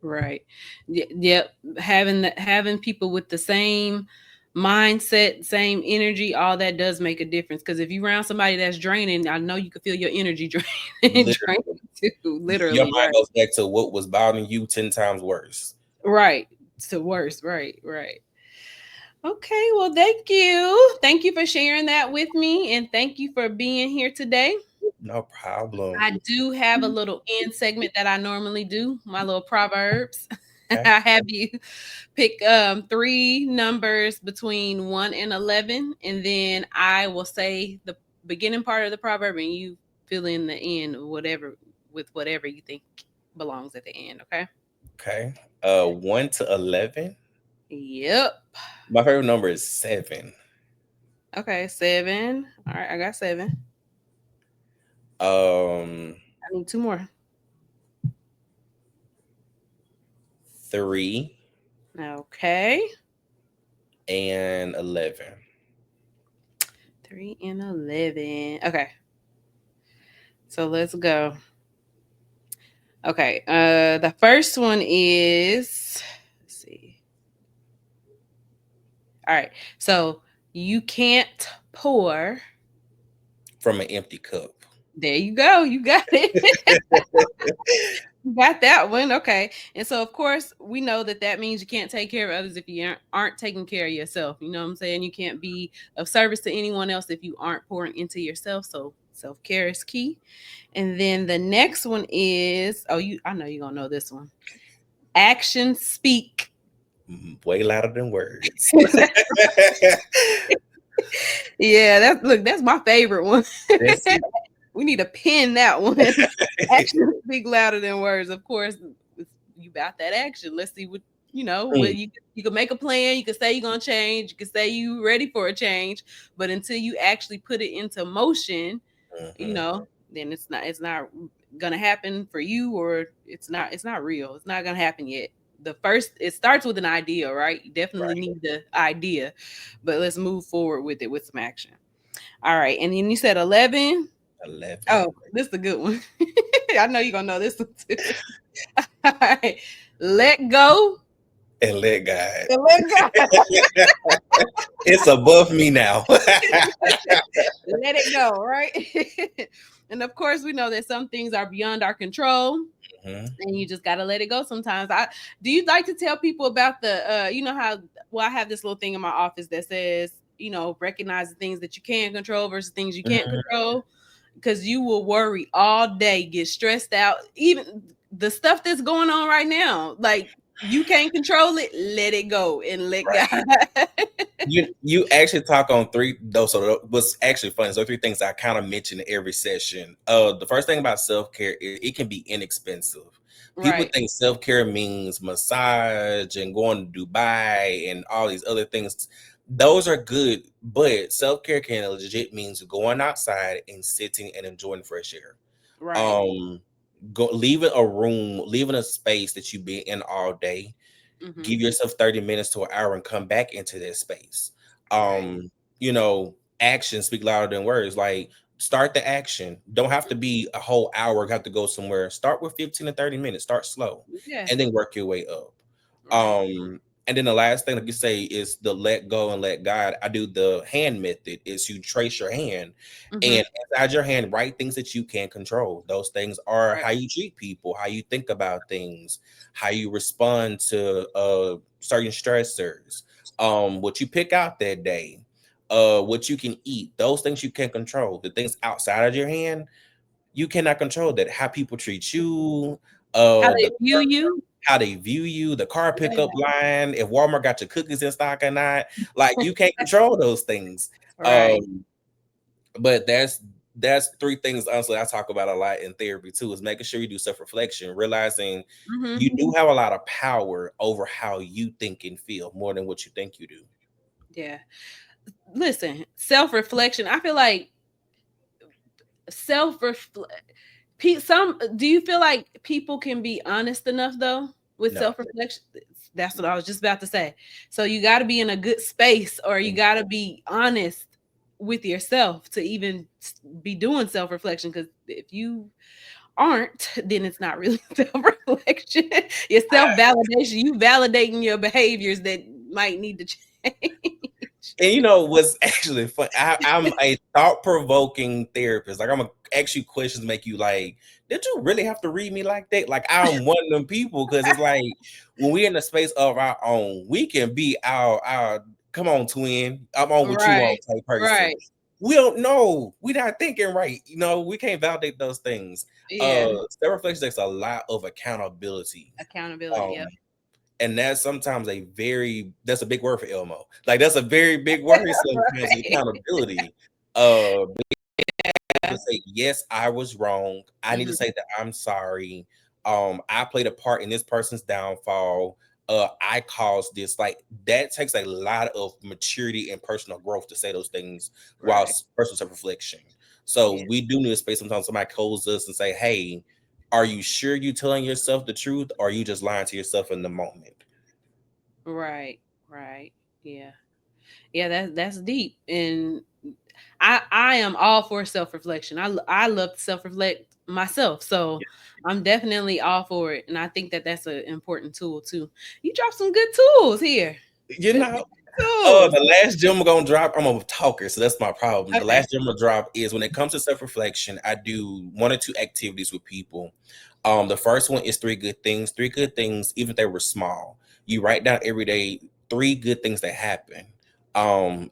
Right. Yep. Having people with the same mindset, same energy, all that does make a difference. Because if you around somebody that's draining, I know you can feel your energy draining Literally, too. your Literally, mind right. goes back to what was bothering you 10 times worse. Right. To worse. Right. Right. Okay. Well, thank you. Thank you for sharing that with me, and thank you for being here today. No problem. I do have a little end segment that I normally do, my little proverbs. Okay. I have you pick three numbers between 1 and 11, and then I will say the beginning part of the proverb, and you fill in the end, whatever, with whatever you think belongs at the end. Okay. Okay. 1 to 11. Yep. My favorite number is 7. Okay. 7. All right. I got 7. Um, I need two more. 3 Okay. and 11. 3 and 11. Okay. So let's go. Okay. The first one is, let's see. All right. So you can't pour. From an empty cup. There you go. You got it. You got that one. Okay. And so, of course, we know that that means you can't take care of others if you aren't taking care of yourself. You know what I'm saying? You can't be of service to anyone else if you aren't pouring into yourself. So, self care is key. And then the next one is, oh, I know you're going to know this one. Actions speak. Way louder than words. Yeah, that's my favorite one. That's it. We need to pin that one. Actions speak louder than words. Of course, you about that action. Let's see what what Mm, you can make a plan. You can say you're gonna change. You can say you ready for a change, but until you actually put it into motion, mhm. then it's not gonna happen for you, or it's not real. It's not gonna happen yet. The first it starts with an idea, right? You definitely Right. need the idea, but let's move forward with it with some action. All right, and then you said 11. 11 Oh, this is a good one. I know you're gonna know this one too. All right. Let go and let God. and let go. It's above me now. Let it go, right? And of course, we know that some things are beyond our control, Mhm. and you just gotta let it go sometimes. I do you like to tell people about the how I have this little thing in my office that says, recognize the things that you can control versus things you can't Mhm. control. Because you will worry all day, get stressed out, even the stuff that's going on right now. Like you can't control it, let it go and let Right. God. You actually talk on three those. So what's actually funny is those three things I kind of mention in every session. The first thing about self care is it can be inexpensive. People Right, think self care means massage and going to Dubai and all these other things. Those are good, but self care can legit means going outside and sitting and enjoying fresh air. right. Um, go leaving a room, leaving a space that you've been in all day. Hmm. Give yourself 30 minutes to an hour and come back into that space. Right. Actions speak louder than words. Like, start the action. Don't have to be a whole hour, have to go somewhere. Start with 15 to 30 minutes. Start slow Yeah. and then work your way up. Right. And then the last thing, like you say, is the let go and let God. I do the hand method, is you trace your hand Hmm. and inside your hand, write things that you can control. Those things are Right. how you treat people, how you think about things, how you respond to certain stressors, what you pick out that day. what you can eat, those things you can control. The things outside of your hand, you cannot control that. How people treat you, How they the view you. how they view you, the car Yeah. pickup line, if Walmart got your cookies in stock or not. Like you can't control those things. Right. Um, but that's three things honestly I talk about a lot in therapy too, is making sure you do self-reflection, realizing Hmm. you do have a lot of power over how you think and feel more than what you think you do. Yeah. Listen, self-reflection. I feel like self some do you feel like people can be honest enough though with No. self-reflection? That's what I was just about to say. So you got to be in a good space, or you got to be honest with yourself to even be doing self-reflection, because if you aren't, then it's not really self-reflection. Your self-validation, you validating your behaviors that might need to change. And you know what's actually fun? I'm a thought-provoking therapist. Like I'm gonna ask you questions, make you like, did you really have to read me like that? Like I'm one of them people because it's like when we're in the space of our own, we can be our come on, twin. I'm on what you Right. on type person. Right. We don't know. We're not thinking right. You know, we can't validate those things. Yeah. Self-reflection takes a lot of accountability. Accountability. Um, Yep. and that's sometimes that's a big word for Elmo. Like that's a very big word sometimes, Right. accountability. To say, yes, I was wrong. I need to Mhm. say that I'm sorry. I played a part in this person's downfall. I caused this. Like that takes a lot of maturity and personal growth to say those things while Right. personal self-reflection. So Yeah. we do need a space sometimes somebody calls us and say, hey, are you sure you telling yourself the truth or are you just lying to yourself in the moment? Right. Right. Yeah. Yeah, that's deep. And I am all for self-reflection. I love to self-reflect myself. So I'm definitely all for it. And I think that that's an important tool too. You dropped some good tools here. You Good know, tools. the last gem we're gonna drop, I'm a talker, so that's my problem. The Okay. last gem we'll drop is when it comes to self-reflection, I do one or two activities with people. The first one is three good things. Three good things, even if they were small. You write down every day three good things that happen.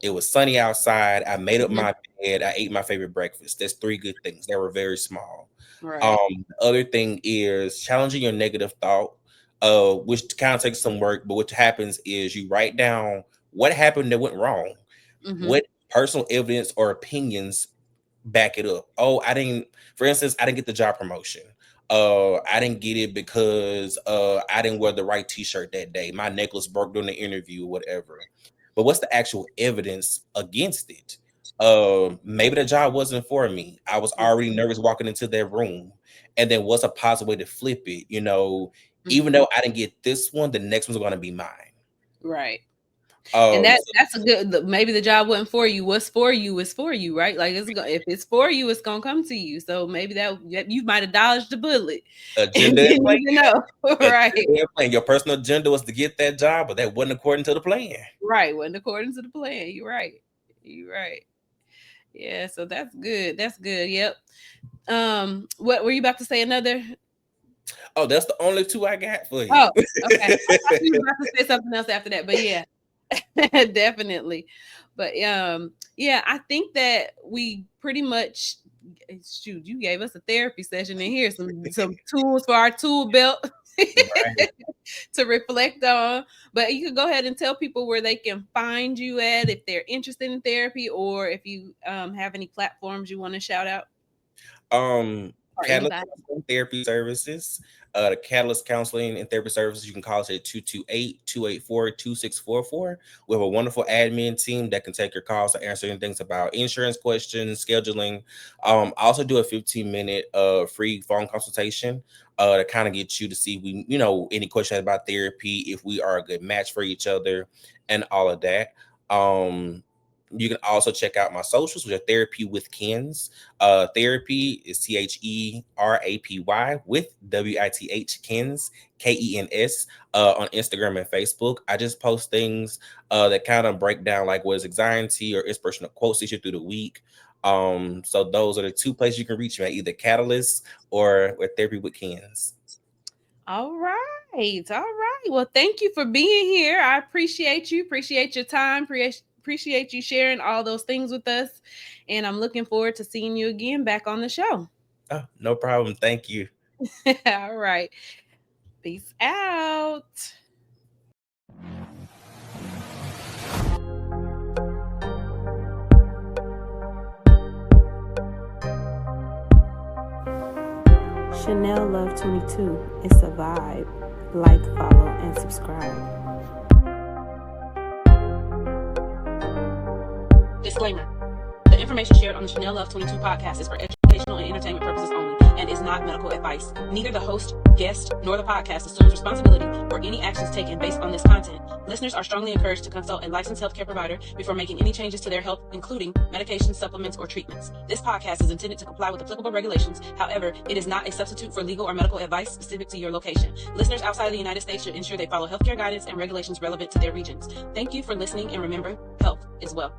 It was sunny outside. I made up Mhm. my bed. I ate my favorite breakfast. That's three good things. They were very small. Right. The other thing is challenging your negative thought, which kind of takes some work, but what happens is you write down what happened that went wrong, Hmm. what personal evidence or opinions back it up. Oh, I didn't, for instance, I didn't get the job promotion. I didn't get it because I didn't wear the right t-shirt that day. My necklace broke during the interview or whatever. But what's the actual evidence against it? Maybe the job wasn't for me. I was already nervous walking into that room. And then what's a positive way to flip it? You know, even Hmm. though I didn't get this one, the next one's gonna be mine. Right. And Um, that's a good, maybe the job wasn't for you. What's for you is for you, right? Like if it's for you, it's gonna come to you. So maybe that you might have dodged the bullet and agenda and didn't plan. even know. Right. Agenda and plan. Your personal agenda was to get that job, but that wasn't according to the plan. Right. Wasn't according to the plan. You're right. You're right. Yeah, so that's good. That's good. Yep. What were you about to say? Another? Oh, that's the only two I got for you. Oh, okay. I thought you were about to say something else after that, but yeah, definitely. But yeah, I think that we pretty much, shoot, you gave us a therapy session in here, some tools for our tool belt Right. to reflect on. But you could go ahead and tell people where they can find you at if they're interested in therapy, or if you have any platforms you want to shout out, Um, or Catalyst anybody. Counseling Therapy Services. The Catalyst Counseling and Therapy Services, you can call us at 228-284-2644. We have a wonderful admin team that can take your calls to answer any things about insurance questions, scheduling. I also do a 15-minute free phone consultation to kind of get you to see we, you know, any questions about therapy, if we are a good match for each other, and all of that. Um, you can also check out my socials, which are Therapy with Kens. Therapy is THERAPY with WITH Kens, KENS, on Instagram and Facebook. I just post things that kind of break down like what is anxiety or inspirational quotes issue through the week. So those are the two places you can reach me at, either Catalyst or with Therapy with Kens. All right. All right. Well, thank you for being here. I appreciate you. Appreciate your time. appreciate you sharing all those things with us. And I'm looking forward to seeing you again back on the show. Oh, no problem. Thank you. All right. Peace out. Chanell Love 22. It's a vibe. Like, follow, and subscribe. Disclaimer. The information shared on the Chanell Love 22 podcast is for educational and entertainment purposes only and is not medical advice. Neither the host, guest, nor the podcast assumes responsibility for any actions taken based on this content. Listeners are strongly encouraged to consult a licensed healthcare provider before making any changes to their health, including medications, supplements, or treatments. This podcast is intended to comply with applicable regulations. However, it is not a substitute for legal or medical advice specific to your location. Listeners outside of the United States should ensure they follow healthcare guidance and regulations relevant to their regions. Thank you for listening, and remember, health is wealth.